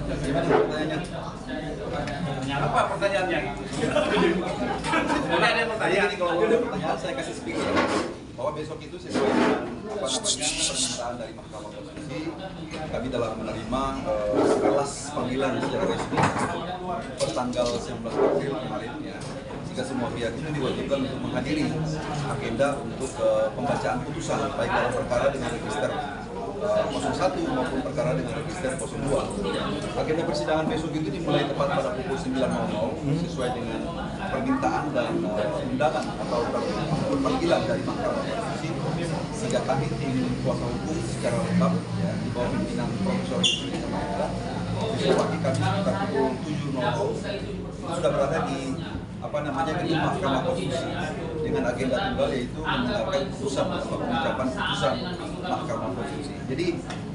Gimana pertanyaannya? Apa pertanyaannya? Mana ada pertanyaan? Jadi kalau ada pertanyaan saya kasih speaker bahwa besok itu sesuai dengan permintaan dari Mahkamah Konstitusi, kami telah menerima sekelas panggilan secara resmi per tanggal 19 April kemarin ya. Sehingga semua pihak itu diwajibkan untuk menghadiri agenda untuk pembacaan putusan baik dalam perkara dengan register 01 maupun perkara dengan register 02. Agenda persidangan besok itu dimulai tepat pada pukul 9.00 sesuai dengan permintaan dan undangan atau panggilan dari Mahkamah Konstitusi, sehingga kami tim kuasa hukum secara lengkap ya, di bawah pimpinan Profesor Yusri Mahendra besok pagi kami sekitar pukul 7.00 sudah berada di gedung Mahkamah Konstitusi dengan agenda tunggal yaitu mendengarkan putusan atau pengucapan putusan Mahkamah Konstitusi. Jadi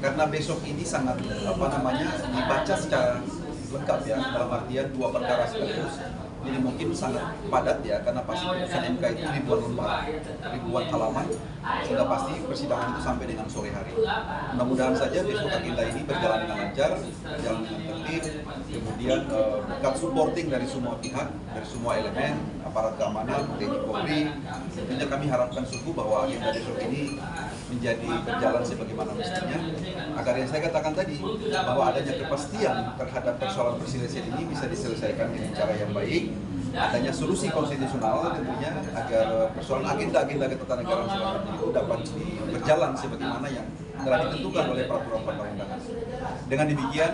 karena besok ini sangat dibaca secara lengkap ya, dalam artian dua perkara sekaligus. Jadi mungkin sangat padat ya, karena pasti putusan MK itu ribuan halaman, sehingga pasti persidangan itu sampai dengan sore hari. Mudah-mudahan saja besok agenda ini berjalan dengan lancar, berjalan dengan tertib, kemudian berkat supporting dari semua pihak, dari semua elemen, aparat keamanan, TNI Polri. Tentunya kami harapkan sungguh bahwa agenda besok ini menjadi berjalan sebagaimana mestinya, agar yang saya katakan tadi bahwa adanya kepastian terhadap persoalan perselisihan ini bisa diselesaikan dengan cara yang baik, adanya solusi konstitusional tentunya agar persoalan agenda-agenda ketatanegaraan semacam itu dapat berjalan sebagaimana yang telah ditentukan oleh peraturan perundang-undangan. Dengan demikian,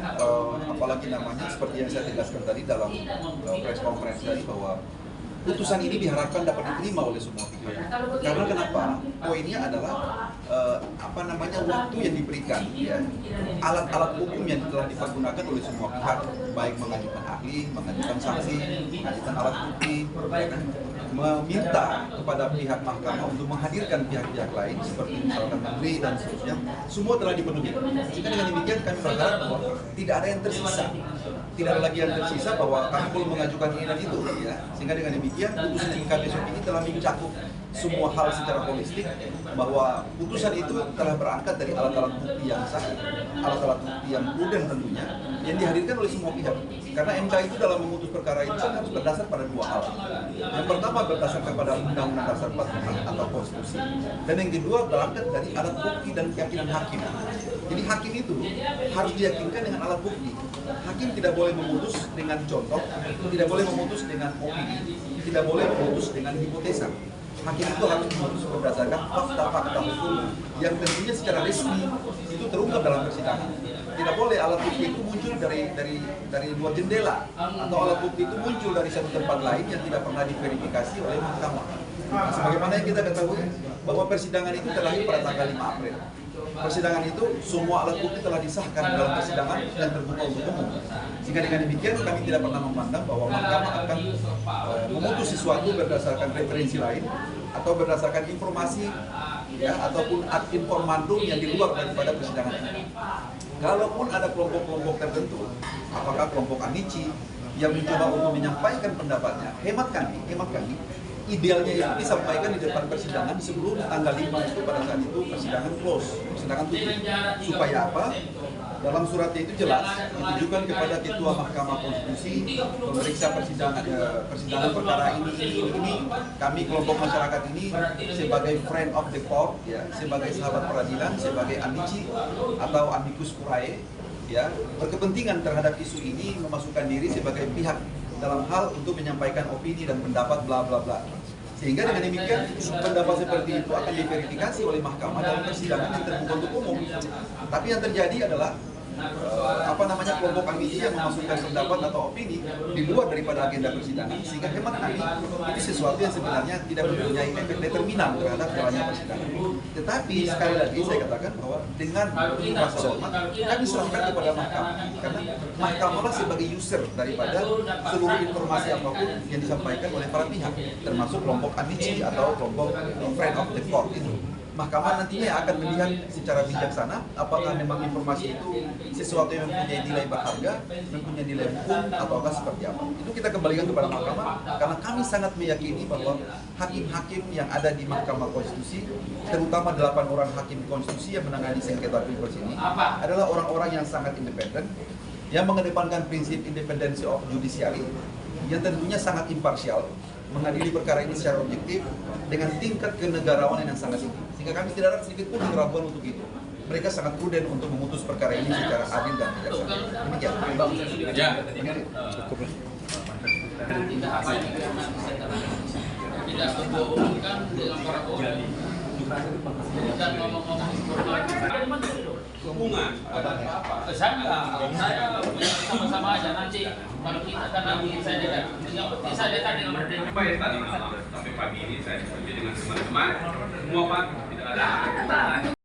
apalagi seperti yang saya tegaskan tadi dalam press conference tadi bahwa putusan ini diharapkan dapat diterima oleh semua pihak. Karena kenapa? Poinnya adalah waktu yang diberikan, ya, alat-alat hukum yang telah dipergunakan oleh semua pihak, baik mengajukan ahli, mengajukan saksi, mengajukan alat bukti, meminta kepada pihak mahkamah untuk menghadirkan pihak-pihak lain seperti misalkan menteri dan seterusnya, semua telah dipenuhi. Sehingga dengan demikian kami berharap bahwa tidak ada yang tersisa. Tidak ada lagi yang tersisa bahwa kami belum mengajukan ini dan itu, ya. Sehingga dengan demikian putusan MK besok ini telah mencakup semua hal secara holistik, bahwa putusan itu telah berangkat dari alat-alat bukti yang sah, alat-alat bukti yang prudent tentunya, yang dihadirkan oleh semua pihak. Karena MK itu dalam memutus perkara itu harus berdasar pada dua hal. Yang pertama berdasarkan pada Undang-Undang Dasar 45 atau Konstitusi, dan yang kedua berangkat dari alat bukti dan keyakinan hakim. Jadi hakim itu harus diyakinkan dengan alat bukti. Hakim tidak boleh memutus dengan contoh, tidak boleh memutus dengan opini, tidak boleh memutus dengan hipotesa. Hakim itu harus memutus berdasarkan fakta-fakta hukum yang tentunya secara resmi itu terungkap dalam persidangan. Tidak boleh alat bukti itu muncul dari luar jendela, atau alat bukti itu muncul dari satu tempat lain yang tidak pernah diverifikasi oleh mahkamah. Nah, sebagaimana yang kita ketahui bahwa persidangan itu terakhir pada tanggal 5 April. Persidangan itu semua alat bukti telah disahkan dalam persidangan dan terbuka untuk umum. Sehingga dengan demikian kami tidak pernah memandang bahwa mahkamah akan memutus sesuatu berdasarkan referensi lain atau berdasarkan informasi, ya, ataupun ad informandum yang di luar daripada persidangan ini. Kalaupun ada kelompok-kelompok tertentu, apakah kelompok Anici yang mencoba untuk menyampaikan pendapatnya, hemat kami, idealnya itu disampaikan di depan persidangan sebelum tanggal 5 itu, pada saat itu persidangan close, persidangan tutup. Supaya apa? Dalam suratnya itu jelas ditujukan kepada Ketua Mahkamah Konstitusi, pemeriksa persidangan perkara ini, kami kelompok masyarakat ini sebagai friend of the court, ya, sebagai sahabat peradilan, sebagai amici atau amicus curiae, ya, berkepentingan terhadap isu ini, memasukkan diri sebagai pihak dalam hal untuk menyampaikan opini dan pendapat bla bla bla. Sehingga dengan demikian pendapat seperti itu akan diverifikasi oleh mahkamah dalam persidangan yang terbuka untuk umum. Tapi yang terjadi adalah kelompok amici yang memasukkan pendapat atau opini di luar daripada agenda persidangan, sehingga hemat kami itu sesuatu yang sebenarnya tidak mempunyai efek determinan terhadap jalannya persidangan. Tetapi sekali lagi saya katakan bahwa dengan rasa hormat kami serahkan kepada mahkamah, karena mahkamahlah sebagai user daripada seluruh informasi apapun yang disampaikan oleh para pihak, termasuk kelompok amici atau kelompok friend of the court itu. Mahkamah nantinya akan melihat secara bijaksana apakah memang informasi itu sesuatu yang mempunyai nilai berharga, mempunyai nilai hukum, ataukah seperti apa. Itu kita kembalikan kepada mahkamah, karena kami sangat meyakini bahwa hakim-hakim yang ada di Mahkamah Konstitusi, terutama 8 orang hakim konstitusi yang menangani sengketa pilpres ini, adalah orang-orang yang sangat independen, yang mengedepankan prinsip independensi of judiciary yang tentunya sangat imparsial, mengadili perkara ini secara objektif dengan tingkat kenegarawanan yang sangat tinggi. Sehingga kami tidak ada sedikit pun keraguan untuk itu. Mereka sangat prudent untuk memutus perkara ini secara adil dan bijaksana. Demikian. Ya. Tidak berbohongkan dengan para bohong dan ngomong-ngomong Hubungan. saya sama-sama aja nanti kalau kita kan nanti saya dekat yang penting saya dekat dengan mereka. Baik, tadi malam sampai pagi ini saya bekerja dengan teman-teman. Semua Pak tidak ada.